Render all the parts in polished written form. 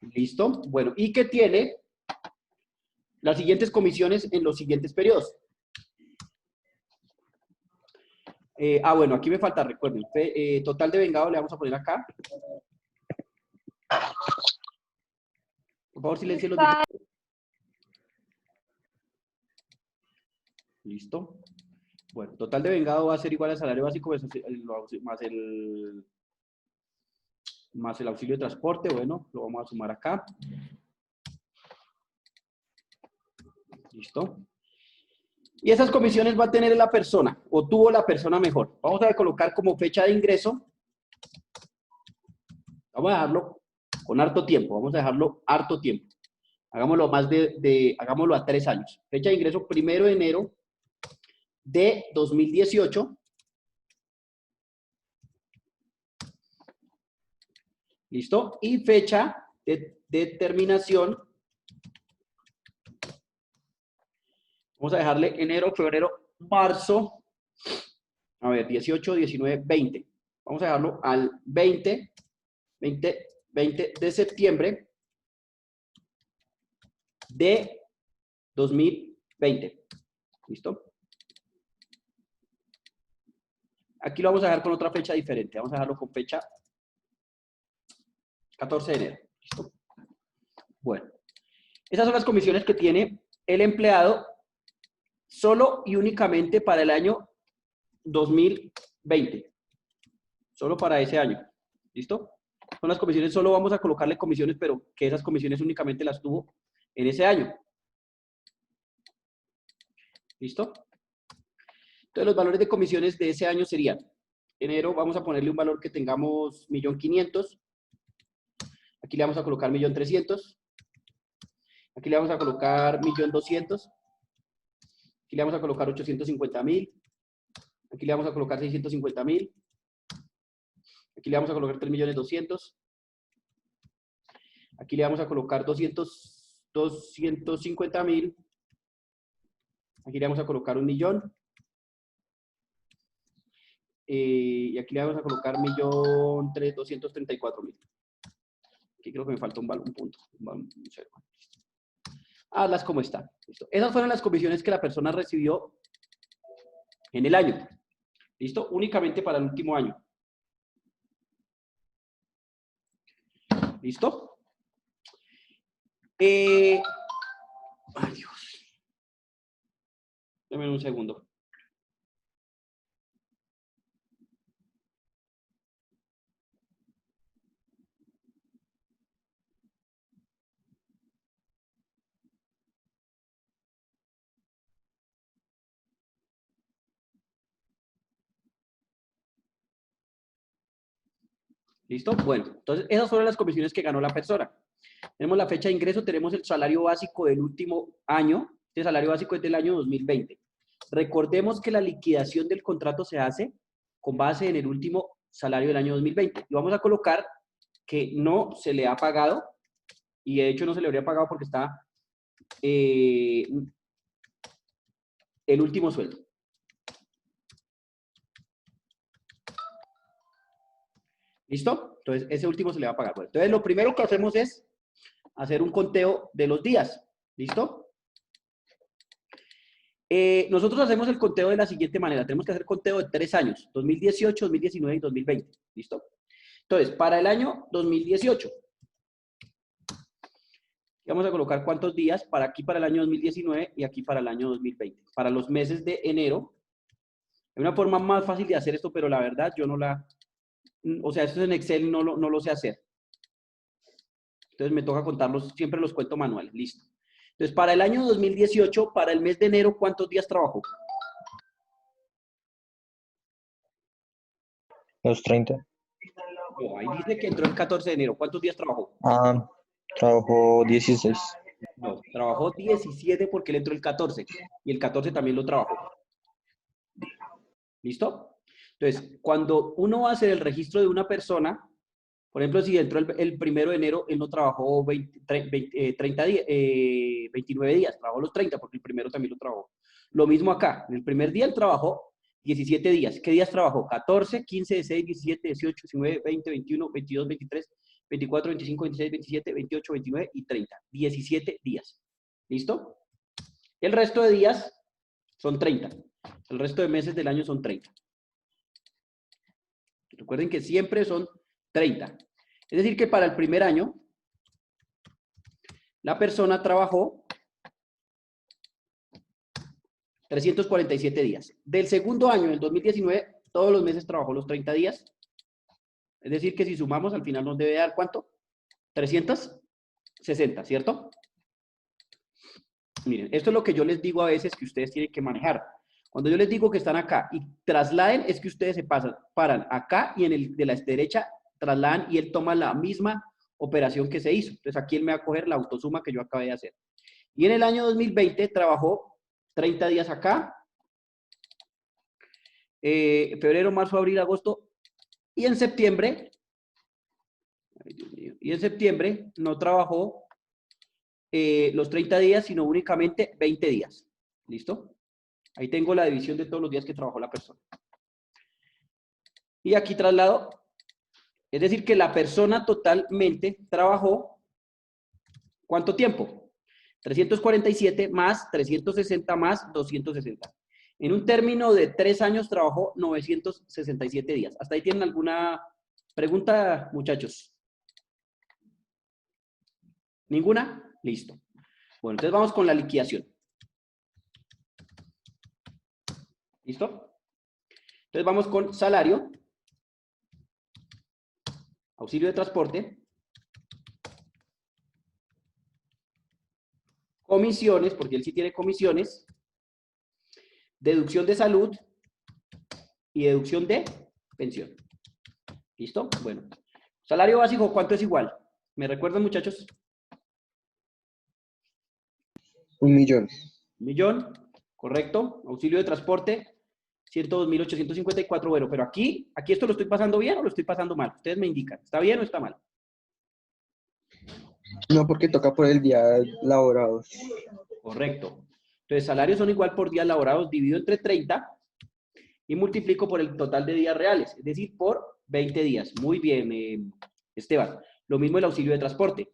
¿Listo? Bueno, y que tiene las siguientes comisiones en los siguientes periodos. Bueno, aquí me falta, recuerden, total de vengado le vamos a poner acá. Por favor, silencien los micrófonos. Listo. Bueno, total de vengado va a ser igual al salario básico más el auxilio de transporte. Bueno, lo vamos a sumar acá. Listo. Y esas comisiones va a tener la persona, o tuvo la persona mejor. Vamos a colocar como fecha de ingreso. Vamos a dejarlo con harto tiempo. Vamos a dejarlo harto tiempo. Hagámoslo hagámoslo a 3 años. Fecha de ingreso 1 de enero de 2018. ¿Listo? Y fecha de terminación. Vamos a dejarle enero, febrero, marzo. A ver, 18, 19, 20. Vamos a dejarlo al 20 de septiembre de 2020. ¿Listo? Aquí lo vamos a dejar con otra fecha diferente. Vamos a dejarlo con fecha 14 de enero. ¿Listo? Bueno, esas son las comisiones que tiene el empleado solo y únicamente para el año 2020. Solo para ese año. ¿Listo? Son las comisiones, solo vamos a colocarle comisiones, pero que esas comisiones únicamente las tuvo en ese año. ¿Listo? Entonces, los valores de comisiones de ese año serían, enero vamos a ponerle un valor que tengamos 1.500.000. Aquí le vamos a colocar 1.300.000. Aquí le vamos a colocar 1.200.000. Aquí le vamos a colocar 850.000. Aquí le vamos a colocar 650.000. Aquí le vamos a colocar 3.200.000. Aquí le vamos a colocar 250.000. Aquí le vamos a colocar 1.000.000. Y aquí le vamos a colocar 1.234.000. Aquí creo que me falta un punto. Hazlas como están. ¿Listo? Esas fueron las comisiones que la persona recibió en el año. ¿Listo? Únicamente para el último año. ¿Listo? Ay, Dios. Deme un segundo. ¿Listo? Bueno, entonces esas fueron las comisiones que ganó la persona. Tenemos la fecha de ingreso, tenemos el salario básico del último año. Este salario básico es del año 2020. Recordemos que la liquidación del contrato se hace con base en el último salario del año 2020. Y vamos a colocar que no se le ha pagado, y de hecho no se le habría pagado porque está el último sueldo. ¿Listo? Entonces, ese último se le va a pagar. Bueno, entonces, lo primero que hacemos es hacer un conteo de los días. ¿Listo? Nosotros hacemos el conteo de la siguiente manera. Tenemos que hacer conteo de 3 años. 2018, 2019 y 2020. ¿Listo? Entonces, para el año 2018, vamos a colocar cuántos días para aquí para el año 2019 y aquí para el año 2020. Para los meses de enero. Hay una forma más fácil de hacer esto, pero la verdad yo no la... O sea, esto en Excel no lo sé hacer. Entonces me toca contarlos, siempre los cuento manuales. Listo. Entonces, para el año 2018, para el mes de enero, ¿cuántos días trabajó? Los 30. No, ahí dice que entró el 14 de enero. ¿Cuántos días trabajó? Trabajó 16. No, trabajó 17 porque él entró el 14. Y el 14 también lo trabajó. ¿Listo? Entonces, cuando uno va a hacer el registro de una persona, por ejemplo, si entró el 1 de enero, él no trabajó 29 días, trabajó los 30 porque el primero también lo trabajó. Lo mismo acá, en el primer día él trabajó 17 días. ¿Qué días trabajó? 14, 15, 16, 17, 18, 19, 20, 21, 22, 23, 24, 25, 26, 27, 28, 29 y 30. 17 días. ¿Listo? El resto de días son 30. El resto de meses del año son 30. Recuerden que siempre son 30. Es decir, que para el primer año, la persona trabajó 347 días. Del segundo año, del 2019, todos los meses trabajó los 30 días. Es decir, que si sumamos, al final nos debe dar, ¿cuánto? 360, ¿cierto? Miren, esto es lo que yo les digo a veces que ustedes tienen que manejar. Cuando yo les digo que están acá y trasladen, es que ustedes se paran acá y en el de la derecha trasladan y él toma la misma operación que se hizo. Entonces aquí él me va a coger la autosuma que yo acabé de hacer. Y en el año 2020 trabajó 30 días acá, febrero, marzo, abril, agosto, y en septiembre, ay, Dios mío, y en septiembre no trabajó los 30 días, sino únicamente 20 días. ¿Listo? Ahí tengo la división de todos los días que trabajó la persona. Y aquí traslado, es decir, que la persona totalmente trabajó, ¿cuánto tiempo? 347 más 360 más 260. En un término de 3 años trabajó 967 días. ¿Hasta ahí tienen alguna pregunta, muchachos? ¿Ninguna? Listo. Bueno, entonces vamos con la liquidación. ¿Listo? Entonces vamos con salario, auxilio de transporte, comisiones, porque él sí tiene comisiones, deducción de salud y deducción de pensión. ¿Listo? Bueno. Salario básico, ¿cuánto es igual? ¿Me recuerdan, muchachos? 1.000.000. 1.000.000, correcto. Auxilio de transporte, 102.854. Bueno, pero aquí esto lo estoy pasando bien o lo estoy pasando mal. Ustedes me indican, ¿está bien o está mal? No, porque toca por el día laborados. Correcto. Entonces, salarios son igual por días laborados, dividido entre 30 y multiplico por el total de días reales, es decir, por 20 días. Muy bien, Esteban. Lo mismo el auxilio de transporte.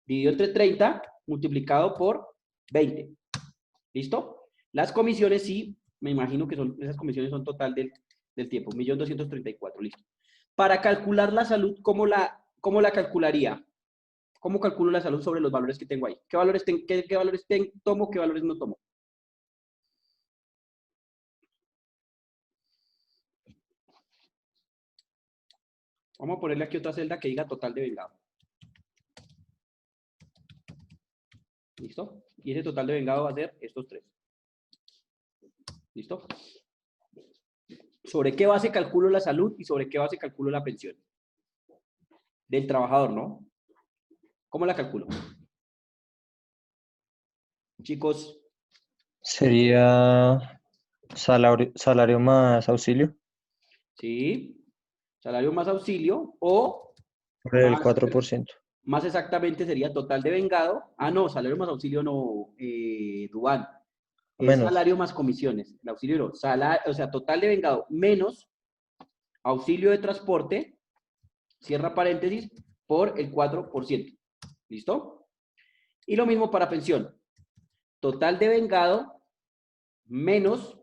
Dividido entre 30, multiplicado por 20. ¿Listo? Las comisiones sí, me imagino que esas comisiones son total del tiempo, 1.234.000, listo. Para calcular la salud, ¿cómo la calcularía? ¿Cómo calculo la salud sobre los valores que tengo ahí? ¿Qué valores tomo, qué valores no tomo? Vamos a ponerle aquí otra celda que diga total de vengado. ¿Listo? Y ese total de vengado va a ser estos tres. ¿Listo? ¿Sobre qué base calculo la salud y sobre qué base calculo la pensión? Del trabajador, ¿no? ¿Cómo la calculo? Chicos. Sería salario más auxilio ¿Sí? Salario más auxilio o por el 4%. más exactamente sería total de vengado. Ah, no, salario más auxilio no, Duván. Es Menos. salario más comisiones. El auxilio no. O sea, total de vengado menos auxilio de transporte, cierra paréntesis, por el 4%. ¿Listo? Y lo mismo para pensión. Total de vengado menos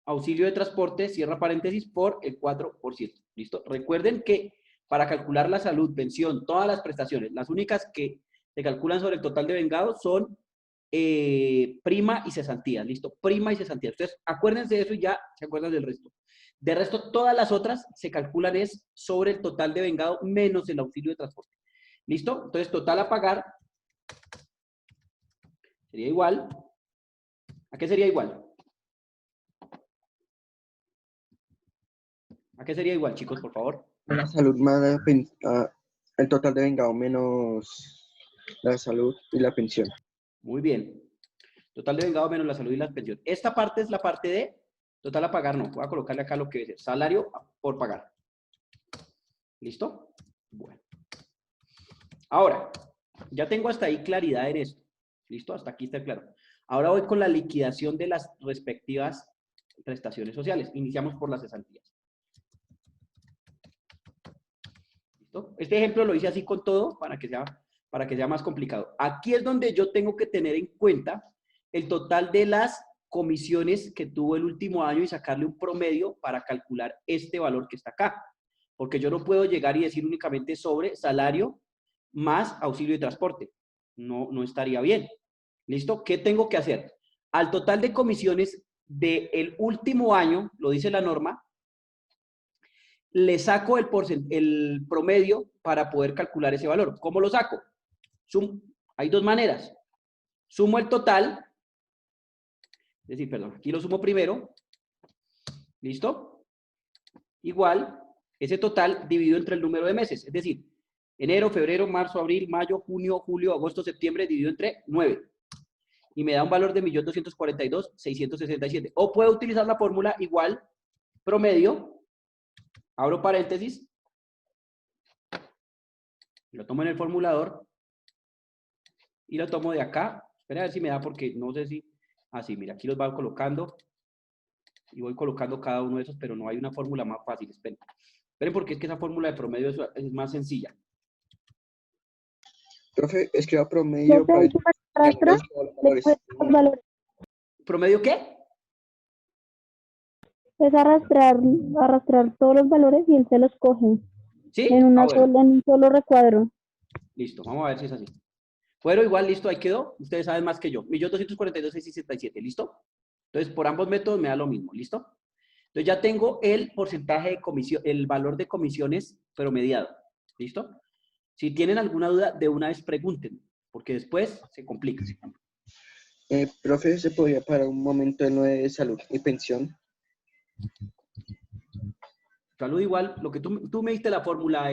auxilio de transporte, cierra paréntesis, por el 4%. ¿Listo? Recuerden que para calcular la salud, pensión, todas las prestaciones, las únicas que se calculan sobre el total de vengado son prima y cesantía. ¿Listo? Prima y cesantía. Ustedes acuérdense de eso y ya se acuerdan del resto. De resto, todas las otras se calculan es sobre el total de vengado menos el auxilio de transporte. ¿Listo? Entonces, total a pagar sería igual. ¿A qué sería igual? ¿A qué sería igual, chicos, por favor? La salud más el total de vengado menos la salud y la pensión. Muy bien. Total de vengado menos la salud y la pensión. Esta parte es la parte de total a pagar, no. Voy a colocarle acá lo que es salario por pagar. ¿Listo? Bueno. Ahora, ya tengo hasta ahí claridad en esto. ¿Listo? Hasta aquí está claro. Ahora voy con la liquidación de las respectivas prestaciones sociales. Iniciamos por las cesantías. ¿Listo? ¿Listo? Este ejemplo lo hice así con todo para que sea más complicado. Aquí es donde yo tengo que tener en cuenta el total de las comisiones que tuvo el último año y sacarle un promedio para calcular este valor que está acá. Porque yo no puedo llegar y decir únicamente sobre salario más auxilio de transporte. No estaría bien. ¿Listo? ¿Qué tengo que hacer? Al total de comisiones del último año, lo dice la norma, le saco el promedio para poder calcular ese valor. ¿Cómo lo saco? Hay dos maneras. Sumo el total, es decir, perdón, aquí lo sumo primero, ¿listo? Igual, ese total dividido entre el número de meses, es decir, enero, febrero, marzo, abril, mayo, junio, julio, agosto, septiembre, dividido entre 9. Y me da un valor de 1.242.667. O puedo utilizar la fórmula igual, promedio, abro paréntesis, lo tomo en el formulador y lo tomo de acá. Espera a ver si me da porque no sé si... Así, mira, aquí los voy colocando y voy colocando cada uno de esos, pero no hay una fórmula más fácil. Esperen porque es que esa fórmula de promedio es más sencilla. Profe, escriba promedio para Arrastra después los valores. ¿Promedio qué? Es arrastrar todos los valores y él se los coge ¿Sí? en Bueno. en un solo recuadro. Listo, vamos a ver si es así. Bueno, igual, listo, ahí quedó. Ustedes saben más que yo. 1.242.667, ¿listo? Entonces, por ambos métodos me da lo mismo, ¿listo? Entonces, ya tengo el porcentaje de comisión, el valor de comisiones promediado, ¿listo? Si tienen alguna duda, de una vez pregunten, porque después se complica. Profe, ¿se podría parar un momento en lo de salud y pensión? Salud igual, lo que tú me diste la fórmula.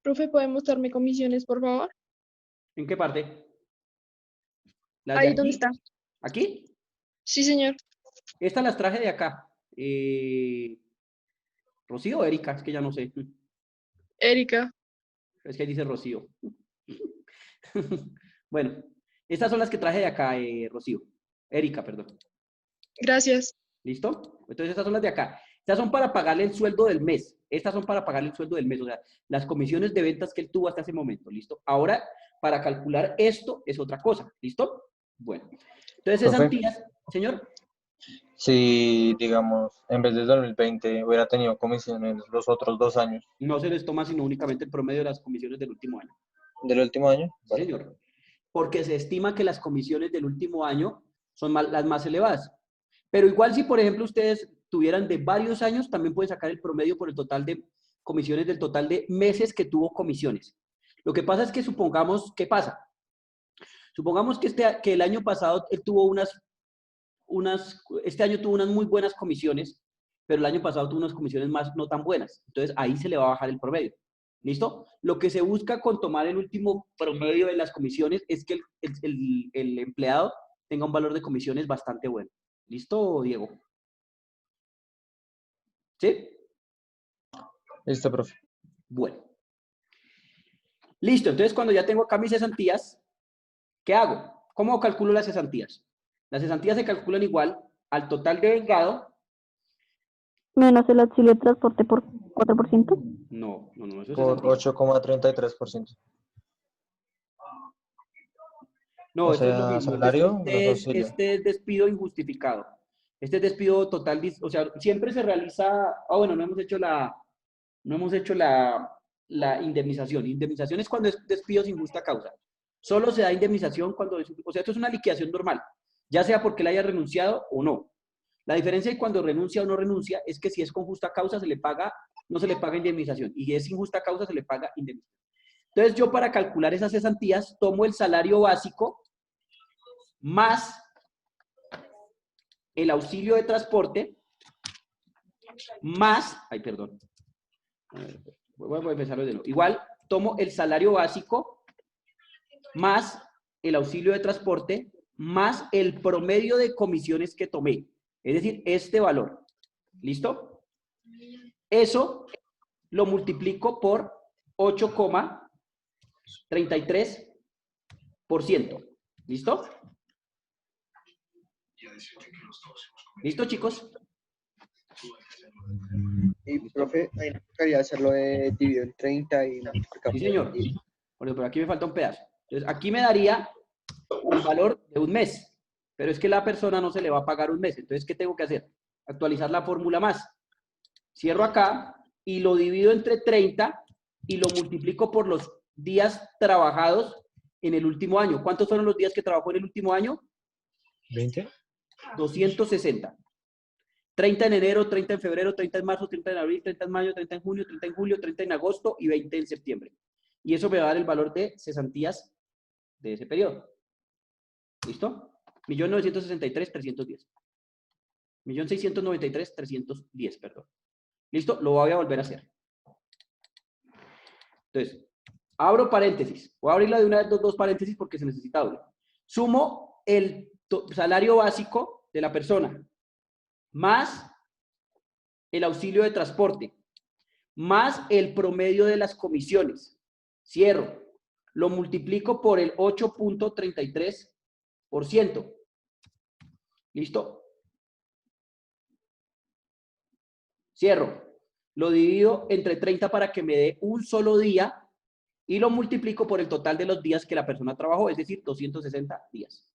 Profe, ¿podemos darme comisiones, por favor? ¿En qué parte? ¿Las de Ahí aquí? donde está. ¿Aquí? Sí, señor. Estas las traje de acá. ¿Rocío o Erika? Es que ya no sé. Erika. Es que ahí dice Rocío. Bueno, estas son las que traje de acá, Rocío. Erika, perdón. Gracias. ¿Listo? Entonces estas son las de acá. Estas son para pagarle el sueldo del mes. Estas son para pagarle el sueldo del mes. O sea, las comisiones de ventas que él tuvo hasta ese momento. ¿Listo? Ahora, para calcular esto es otra cosa. ¿Listo? Bueno. Entonces, cesantías, señor. Si, digamos, en vez de 2020 hubiera tenido comisiones los otros 2 años No se les toma sino únicamente el promedio de las comisiones del último año. del último año. Sí, Vale. señor. Porque se estima que las comisiones del último año son las más elevadas. Pero igual si, por ejemplo, ustedes tuvieran de varios años, también pueden sacar el promedio por el total de comisiones del total de meses que tuvo comisiones. Lo que pasa es que supongamos, ¿qué pasa? Supongamos que el año pasado él tuvo este año tuvo unas muy buenas comisiones, pero el año pasado tuvo unas comisiones más no tan buenas. Entonces ahí se le va a bajar el promedio. ¿Listo? Lo que se busca con tomar el último promedio de las comisiones es que el empleado tenga un valor de comisiones bastante bueno. ¿Listo, Diego? ¿Sí? Listo, profe. Bueno. Listo, entonces cuando ya tengo acá mis cesantías, ¿qué hago? ¿Cómo calculo las cesantías? Las cesantías se calculan igual al total de vengado. Menos el auxilio de transporte por 4%. No, eso es Por cesantía. 8,33%. No, O eso es lo sea, mismo. salario más auxilio. Este es despido injustificado. Este es despido total, o sea, siempre se realiza, bueno, no hemos hecho la indemnización. Indemnización es cuando es despido sin justa causa. Solo se da indemnización cuando, o sea, esto es una liquidación normal, ya sea porque le haya renunciado o no. La diferencia de cuando renuncia o no renuncia es que si es con justa causa se le paga, no se le paga indemnización, y si es sin justa causa se le paga indemnización. Entonces yo para calcular esas cesantías tomo el salario básico más el auxilio de transporte más, perdón, voy a empezar de nuevo. Igual tomo el salario básico más el auxilio de transporte más el promedio de comisiones que tomé. Es decir, este valor. ¿Listo? Eso lo multiplico por 8,33%. ¿Listo? ¿Listo, chicos? Y, profe, ahí me tocaría hacerlo de dividido en 30 y multiplicado Sí, por señor. 10. Pero aquí me falta un pedazo. Entonces, aquí me daría el valor de un mes. Pero es que la persona no se le va a pagar un mes. Entonces, ¿qué tengo que hacer? Actualizar la fórmula más. Cierro acá y lo divido entre 30 y lo multiplico por los días trabajados en el último año. ¿Cuántos fueron los días que trabajó en el último año? 20. 260. 30 en enero, 30 en febrero, 30 en marzo, 30 en abril, 30 en mayo, 30 en junio, 30 en julio, 30 en agosto y 20 en septiembre. Y eso me va a dar el valor de cesantías de ese periodo. ¿Listo? 1.963.310. 1.693.310, perdón. ¿Listo? Lo voy a volver a hacer. Entonces, abro paréntesis. Voy a abrirla de una vez dos paréntesis porque se necesita doble. Sumo el salario básico de la persona más el auxilio de transporte más el promedio de las comisiones. Cierro. Lo multiplico por el 8.33%. ¿Listo? Cierro. Lo divido entre 30 para que me dé un solo día y lo multiplico por el total de los días que la persona trabajó, es decir, 260 días.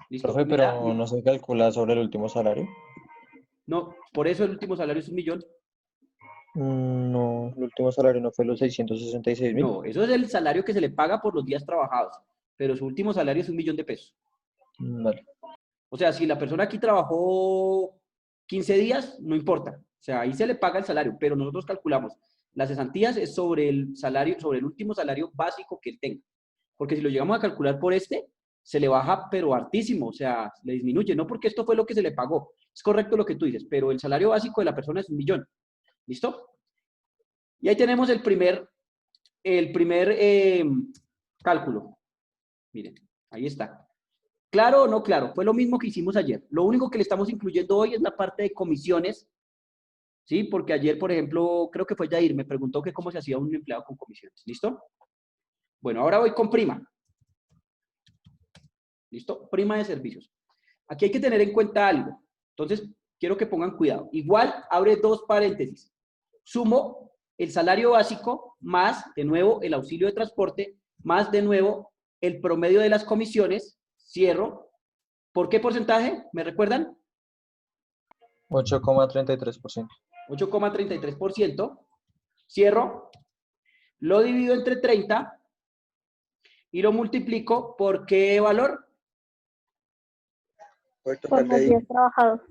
¿Listo? Profe, pero no se calcula sobre el último salario. No, por eso el último salario es 1.000.000. No, el último salario no fue los 666.000. No, eso es el salario que se le paga por los días trabajados, pero su último salario es 1.000.000 de pesos. Vale. O sea, si la persona aquí trabajó 15 días, no importa. O sea, ahí se le paga el salario, pero nosotros calculamos las cesantías es sobre el salario, sobre el último salario básico que él tenga. Porque si lo llegamos a calcular por se le baja, pero hartísimo, o sea, le disminuye. No porque esto fue lo que se le pagó. Es correcto lo que tú dices, pero el salario básico de la persona es 1.000.000. ¿Listo? Y ahí tenemos el primer cálculo. Miren, ahí está. ¿Claro o no claro? Fue lo mismo que hicimos ayer. Lo único que le estamos incluyendo hoy es la parte de comisiones, ¿sí? Porque ayer, por ejemplo, creo que fue Jair, me preguntó que cómo se hacía un empleado con comisiones. ¿Listo? Bueno, ahora voy con prima. ¿Listo? Prima de servicios. Aquí hay que tener en cuenta algo. Entonces, quiero que pongan cuidado. Igual, abre dos paréntesis. Sumo el salario básico más, de nuevo, el auxilio de transporte, más, de nuevo, el promedio de las comisiones. Cierro. ¿Por qué porcentaje? ¿Me recuerdan? 8,33%. 8,33%. Cierro. Lo divido entre 30 y lo multiplico por ¿qué valor? Por el Por total los de días trabajados.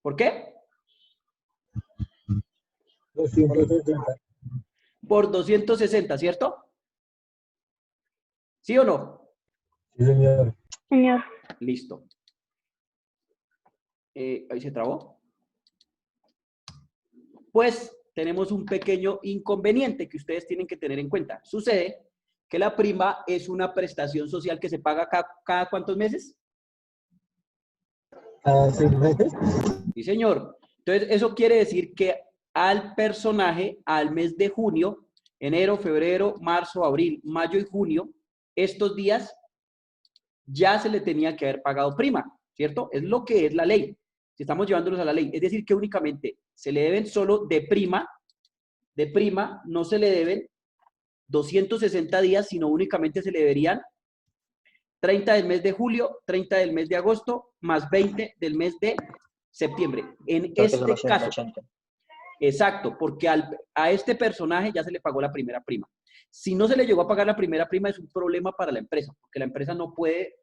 ¿Por qué? 260. Por 260, ¿cierto? ¿Sí o no? Sí, señor. Señor, Listo. Ahí se trabó. Pues tenemos un pequeño inconveniente que ustedes tienen que tener en cuenta. Sucede que la prima es una prestación social que se paga cada ¿cuántos meses? ¿Cada 6 meses? Sí, señor. Entonces, eso quiere decir que al personaje, al mes de junio, enero, febrero, marzo, abril, mayo y junio, estos días ya se le tenía que haber pagado prima, ¿cierto? Es lo que es la ley. Si estamos llevándolos a la ley. Es decir, que únicamente se le deben solo de prima, no se le deben 260 días, sino únicamente se le deberían 30 del mes de julio, 30 del mes de agosto, más 20 del mes de septiembre. En este caso, 180. exacto, porque a este personaje ya se le pagó la primera prima. Si no se le llegó a pagar la primera prima, es un problema para la empresa, porque la empresa no puede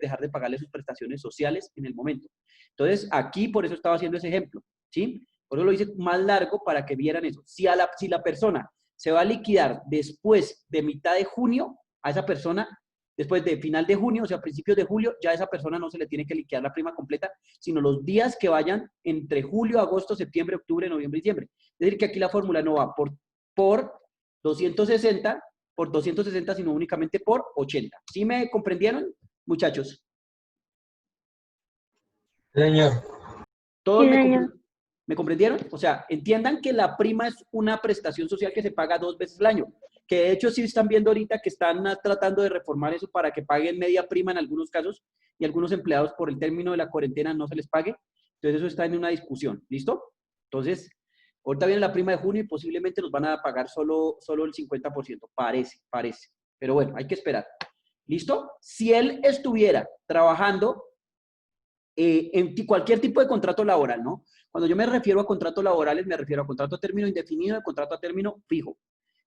dejar de pagarle sus prestaciones sociales en el momento. Entonces, aquí por eso estaba haciendo ese ejemplo, ¿sí? Por eso lo hice más largo para que vieran eso. Si la persona se va a liquidar después de mitad de junio, a esa persona, después de final de junio, o sea, principios de julio, ya a esa persona no se le tiene que liquidar la prima completa, sino los días que vayan entre julio, agosto, septiembre, octubre, noviembre y diciembre. Es decir, que aquí la fórmula no va por 260, sino únicamente por 80. ¿Sí me comprendieron, muchachos? Señor. ¿Todos Sí, señor. me comprendieron? O sea, entiendan que la prima es una prestación social que se paga 2 veces al año. Que de hecho sí están viendo ahorita que están tratando de reformar eso para que paguen media prima en algunos casos. y algunos empleados por el término de la cuarentena no se les pague. Entonces eso está en una discusión, ¿listo? Entonces, ahorita viene la prima de junio y posiblemente nos van a pagar solo el 50%, parece. Pero bueno, hay que esperar. ¿Listo? Si él estuviera trabajando en cualquier tipo de contrato laboral, ¿no? Cuando yo me refiero a contratos laborales, me refiero a contrato a término indefinido y contrato a término fijo.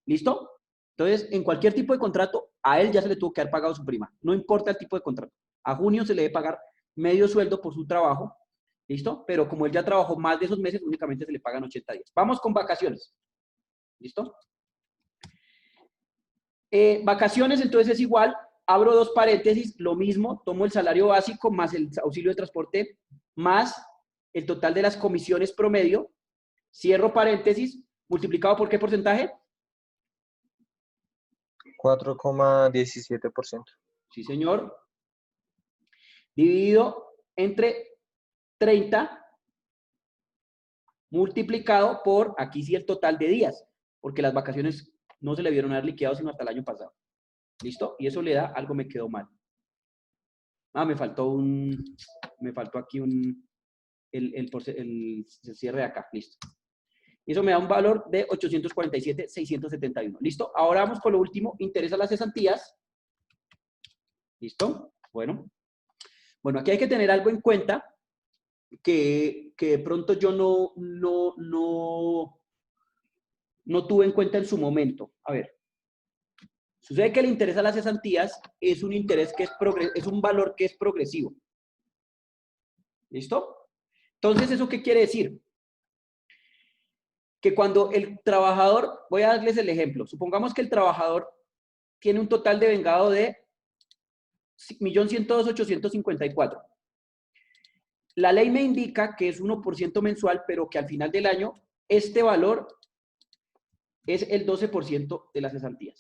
¿Listo? Entonces, en cualquier tipo de contrato, a él ya se le tuvo que haber pagado su prima. No importa el tipo de contrato. A junio se le debe pagar medio sueldo por su trabajo. ¿Listo? Pero como él ya trabajó más de esos meses, únicamente se le pagan 80 días. Vamos con vacaciones. ¿Listo? Vacaciones, entonces es igual. Abro dos paréntesis, lo mismo. Tomo el salario básico más el auxilio de transporte más el total de las comisiones promedio. Cierro paréntesis. ¿Multiplicado por qué porcentaje? 4,17%. Sí, señor. Dividido entre 30 multiplicado por, aquí sí el total de días, porque las vacaciones no se le vieron haber liquidado sino hasta el año pasado. ¿Listo? Y eso le da, algo me quedó mal. Me faltó aquí el cierre de acá. Listo. Y eso me da un valor de 847,671. ¿Listo? Ahora vamos con lo último. Interesa las cesantías. ¿Listo? Bueno, aquí hay que tener algo en cuenta que de pronto yo no tuve en cuenta en su momento. A ver. Sucede que el interés a las cesantías es un interés que es un valor que es progresivo. ¿Listo? Entonces, ¿eso qué quiere decir? Que cuando el trabajador, voy a darles el ejemplo, supongamos que el trabajador tiene un total de vengado de 1.102.854. La ley me indica que es 1% mensual, pero que al final del año este valor es el 12% de las cesantías.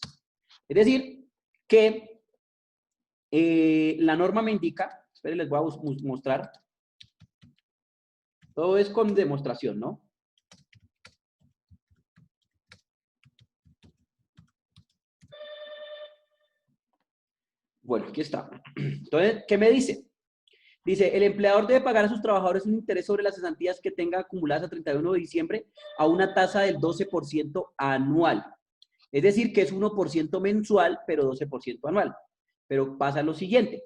Es decir, que la norma me indica, esperen, les voy a mostrar, todo es con demostración, ¿no? Bueno, aquí está. Entonces, ¿qué me dice? Dice, el empleador debe pagar a sus trabajadores un interés sobre las cesantías que tenga acumuladas a 31 de diciembre a una tasa del 12% anual. Es decir, que es 1% mensual, pero 12% anual. Pero pasa lo siguiente.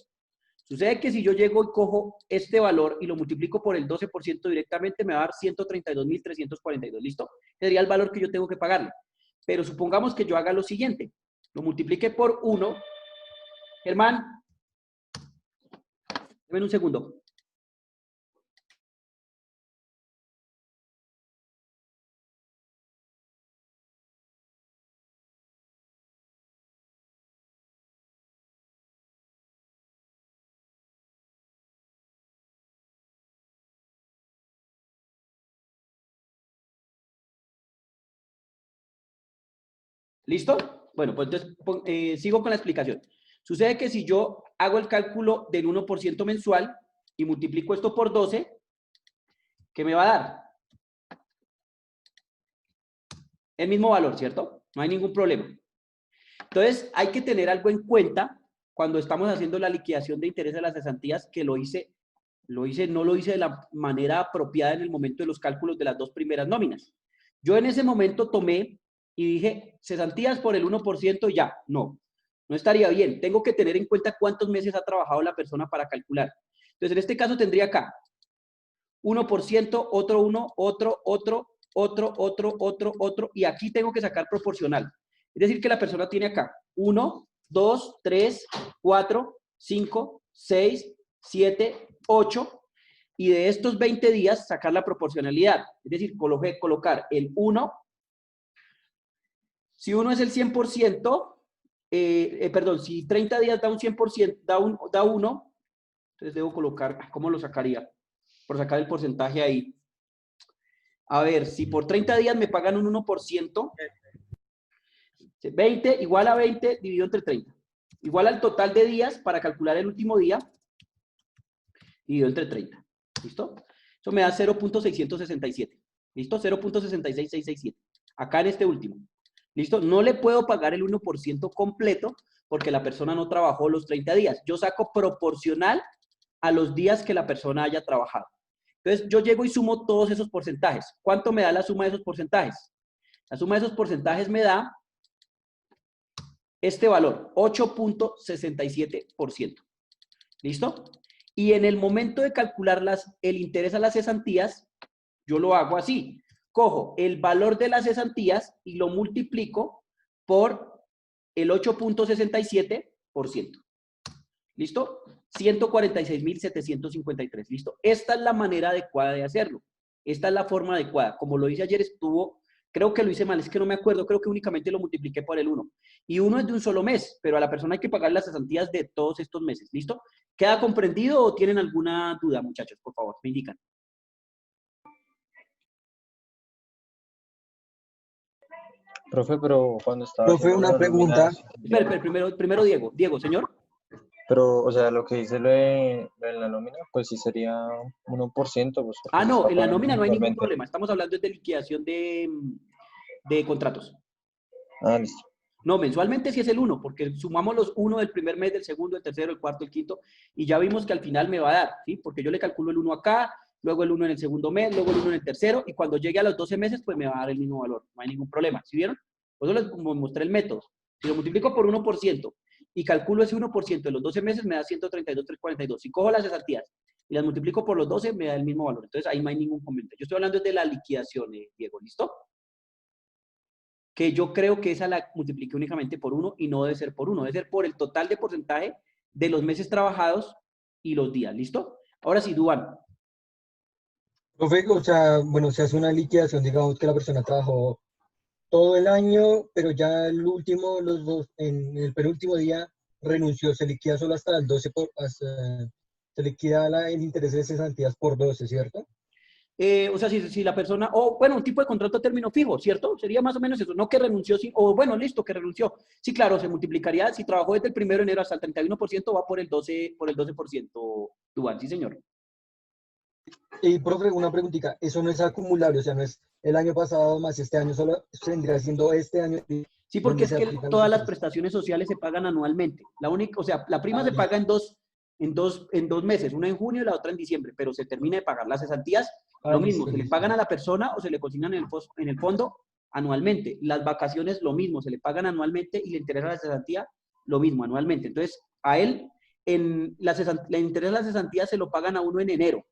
Sucede que si yo llego y cojo este valor y lo multiplico por el 12% directamente, me va a dar 132.342. ¿Listo? Sería el valor que yo tengo que pagarle. Pero supongamos que yo haga lo siguiente. Lo multiplique por 1. Germán, dame un segundo. ¿Listo? Bueno, pues entonces sigo con la explicación. Sucede que si yo hago el cálculo del 1% mensual y multiplico esto por 12, ¿qué me va a dar? El mismo valor, ¿cierto? No hay ningún problema. Entonces, hay que tener algo en cuenta cuando estamos haciendo la liquidación de interés de las cesantías, que no lo hice de la manera apropiada en el momento de los cálculos de las dos primeras nóminas. Yo en ese momento tomé y dije, cesantías por el 1% ya. No estaría bien. Tengo que tener en cuenta cuántos meses ha trabajado la persona para calcular. Entonces, en este caso tendría acá 1%, otro 1, otro, y aquí tengo que sacar proporcional. Es decir, que la persona tiene acá 1, 2, 3, 4, 5, 6, 7, 8, y de estos 20 días sacar la proporcionalidad. Es decir, colocar el 1. Si 1 es el 100%, perdón, si 30 días da un 100%, da 1, entonces debo colocar, ¿cómo lo sacaría? Por sacar el porcentaje ahí. A ver, si por 30 días me pagan un 1%, 20 igual a 20 dividido entre 30. Igual al total de días para calcular el último día, dividido entre 30. ¿Listo? Eso me da 0.667. ¿Listo? 0.66667. Acá en este último. ¿Listo? No le puedo pagar el 1% completo porque la persona no trabajó los 30 días. Yo saco proporcional a los días que la persona haya trabajado. Entonces, yo llego y sumo todos esos porcentajes. ¿Cuánto me da la suma de esos porcentajes? La suma de esos porcentajes me da este valor, 8.67%. ¿Listo? Y en el momento de calcular el interés a las cesantías, yo lo hago así. Cojo el valor de las cesantías y lo multiplico por el 8.67%. ¿Listo? 146.753. ¿Listo? Esta es la manera adecuada de hacerlo. Esta es la forma adecuada. Como lo hice ayer, creo que lo hice mal, es que no me acuerdo, creo que únicamente lo multipliqué por el 1. Y 1 es de un solo mes, pero a la persona hay que pagar las cesantías de todos estos meses. ¿Listo? ¿Queda comprendido o tienen alguna duda, muchachos? Por favor, me indican. Profe, pero cuando estaba Profe, haciendo una las pregunta. nóminas, Espera, primero Diego. Diego, señor. pero, o sea, lo que dice lo de la nómina, pues sí sería 1%, pues porque Ah, se no, está en la pagando nómina no hay ningún mensualmente. problema. Estamos hablando de liquidación de contratos. Ah, listo. No, mensualmente sí es el 1, porque sumamos los 1 del primer mes, del segundo, del tercero, el cuarto, el quinto, y ya vimos que al final me va a dar, ¿sí? Porque yo le calculo el 1 acá, luego el 1 en el segundo mes, luego el 1 en el tercero, y cuando llegue a los 12 meses, pues me va a dar el mismo valor. No hay ningún problema, ¿sí vieron? Por eso les mostré el método. Si lo multiplico por 1% y calculo ese 1% de los 12 meses, me da 132.342. Si cojo las cesantías y las multiplico por los 12, me da el mismo valor. Entonces, ahí no hay ningún comentario. Yo estoy hablando de la liquidación, Diego, ¿listo? Que yo creo que esa la multipliqué únicamente por 1 y no debe ser por 1, debe ser por el total de porcentaje de los meses trabajados y los días, ¿listo? Ahora sí, Duván. Profe, o sea, bueno, se hace una liquidación, digamos que la persona trabajó todo el año, pero ya el último, en el penúltimo día renunció, se liquida solo hasta el 12, se liquida el interés de cesantías por 12, ¿cierto? O sea, si la persona, o bueno, un tipo de contrato a término fijo, ¿cierto? Sería más o menos eso, no que renunció, o bueno, listo, que renunció. Sí, claro, se multiplicaría, si trabajó desde el 1 de enero hasta el 31%, va por el 12%, Duván, sí, señor. Y, profe, una preguntita, eso no es acumulable, o sea, no es el año pasado más este año, solo vendría siendo este año. Sí, porque es se que aplican los todas las intereses. prestaciones sociales se pagan anualmente. La única, o sea, la prima se Listo. paga en dos meses, una en junio y la otra en diciembre, pero se termina de pagar. Las cesantías, lo mismo, Listo, se le listo. pagan a la persona o se le consignan en el fondo anualmente. Las vacaciones, lo mismo, se le pagan anualmente y le interesa la cesantía, lo mismo, anualmente. Entonces, a él, le interesa la cesantía, se lo pagan a uno en enero.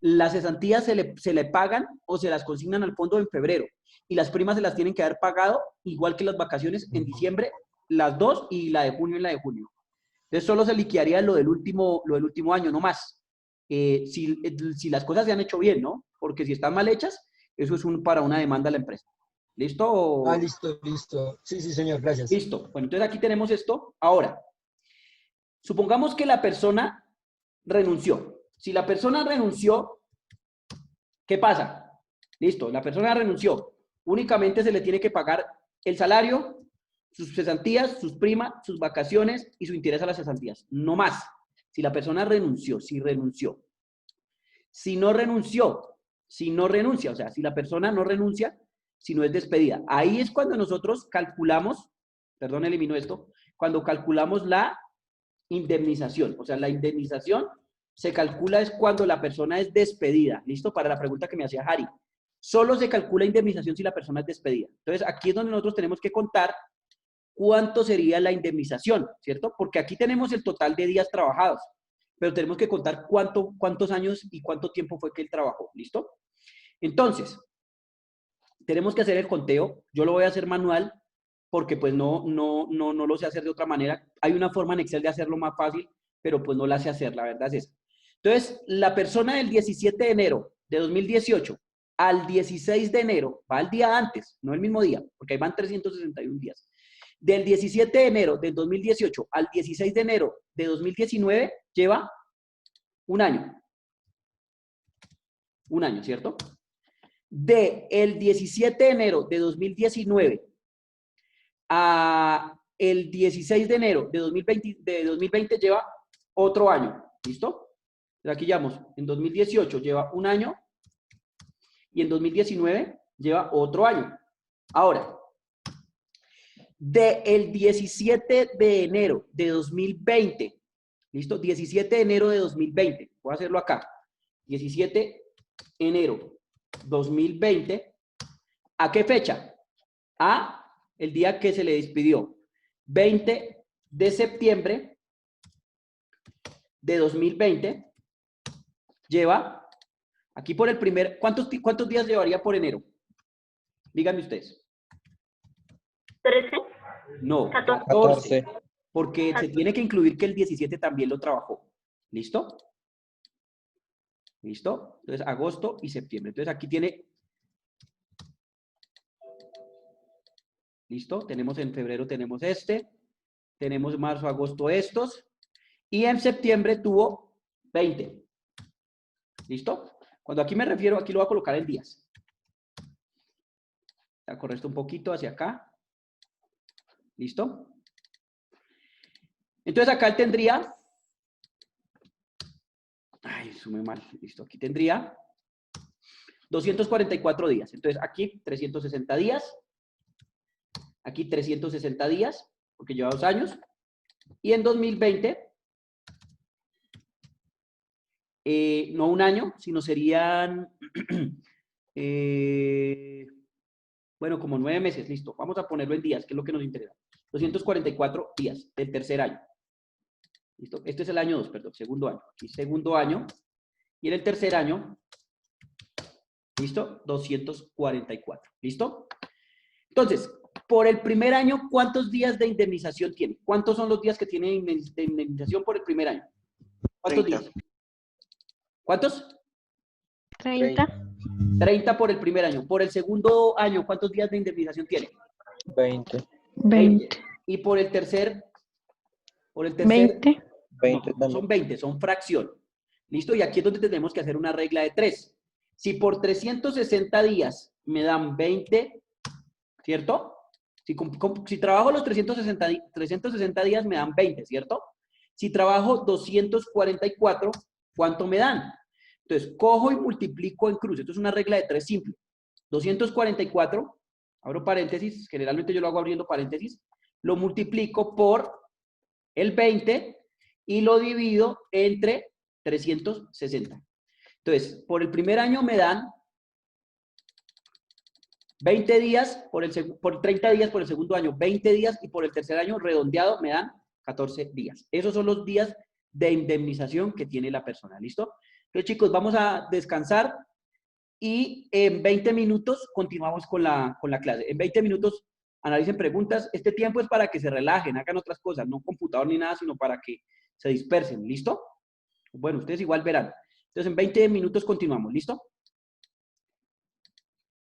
Las cesantías se le pagan o se las consignan al fondo en febrero. Y las primas se las tienen que haber pagado, igual que las vacaciones, en diciembre, las dos, y la de junio y la de junio. Entonces, solo se liquidaría lo del último año, no más. Si las cosas se han hecho bien, ¿no? Porque si están mal hechas, eso es para una demanda a la empresa. ¿Listo? Listo, listo. Sí, señor, gracias. Listo. Bueno, entonces aquí tenemos esto. Ahora, supongamos que la persona renunció. Si la persona renunció, ¿qué pasa? Listo, la persona renunció. Únicamente se le tiene que pagar el salario, sus cesantías, sus primas, sus vacaciones y su interés a las cesantías. No más. Si la persona renunció, si renunció. Si no renunció, si no renuncia, o sea, si la persona no renuncia, si no es despedida. Ahí es cuando nosotros calculamos, perdón, elimino esto, cuando calculamos la indemnización. O sea, la indemnización se calcula es cuando la persona es despedida. ¿Listo? Para la pregunta que me hacía Harry. Solo se calcula indemnización si la persona es despedida. Entonces, aquí es donde nosotros tenemos que contar cuánto sería la indemnización, ¿cierto? Porque aquí tenemos el total de días trabajados, pero tenemos que contar cuántos años y cuánto tiempo fue que él trabajó. ¿Listo? Entonces, tenemos que hacer el conteo. Yo lo voy a hacer manual porque pues no lo sé hacer de otra manera. Hay una forma en Excel de hacerlo más fácil, pero pues no la sé hacer, la verdad es esa. Entonces, la persona del 17 de enero de 2018 al 16 de enero, va al día antes, no el mismo día, porque ahí van 361 días. Del 17 de enero del 2018 al 16 de enero de 2019, lleva un año. Un año, ¿cierto? El 17 de enero de 2019 a el 16 de enero de 2020 lleva otro año. ¿Listo? Aquí llevamos, en 2018 lleva un año y en 2019 lleva otro año. Ahora, del 17 de enero de 2020 ¿Listo? 17 de enero de 2020. Voy a hacerlo acá. 17 de enero 2020. ¿A qué fecha? A el día que se le despidió. 20 de septiembre de 2020. Lleva, aquí por el primer, ¿cuántos días llevaría por enero? Díganme ustedes. 13. No, 14. 14. Porque se tiene que incluir que el 17 también lo trabajó. ¿Listo? ¿Listo? Entonces, agosto y septiembre. Entonces, aquí tiene... ¿Listo? Tenemos en febrero, tenemos este. Tenemos marzo, agosto, estos. Y en septiembre tuvo 20. ¿Listo? Cuando aquí me refiero, aquí lo voy a colocar en días. Ya corre esto un poquito hacia acá. ¿Listo? Entonces acá él tendría... Ay, sumé mal. Listo. Aquí tendría 244 días. Entonces aquí 360 días. Aquí 360 días, porque lleva 2 años. Y en 2020... no un año, sino serían, bueno, como 9 meses, listo. Vamos a ponerlo en días, que es lo que nos interesa. 244 días del tercer año. ¿Listo? Este es el año 2, perdón, segundo año. Aquí segundo año. Y en el tercer año, ¿listo? 244. ¿Listo? Entonces, por el primer año, ¿cuántos días de indemnización tiene? ¿Cuántos son los días que tiene de indemnización por el primer año? ¿Cuántos 30. días? ¿Cuántos? 30. 30 por el primer año. Por el segundo año, ¿cuántos días de indemnización tiene? 20. 20. Y por el tercer, 20. 20 no son 20, son fracción. ¿Listo? Y aquí es donde tenemos que hacer una regla de 3. Si por 360 días me dan 20, ¿cierto? Si trabajo los 360 días me dan 20, ¿cierto? Si trabajo 244, ¿cuánto me dan? Entonces, cojo y multiplico en cruz. Esto es una regla de 3 simple. 244, abro paréntesis, generalmente yo lo hago abriendo paréntesis, lo multiplico por el 20 y lo divido entre 360. Entonces, por el primer año me dan 20 días, por 30 días por el segundo año, 20 días, y por el tercer año redondeado me dan 14 días. Esos son los días de indemnización que tiene la persona. ¿Listo? Entonces, chicos, vamos a descansar y en 20 minutos continuamos con la clase. En 20 minutos analicen preguntas. Este tiempo es para que se relajen, hagan otras cosas, no computador ni nada, sino para que se dispersen. ¿Listo? Bueno, ustedes igual verán. Entonces, en 20 minutos continuamos. ¿Listo?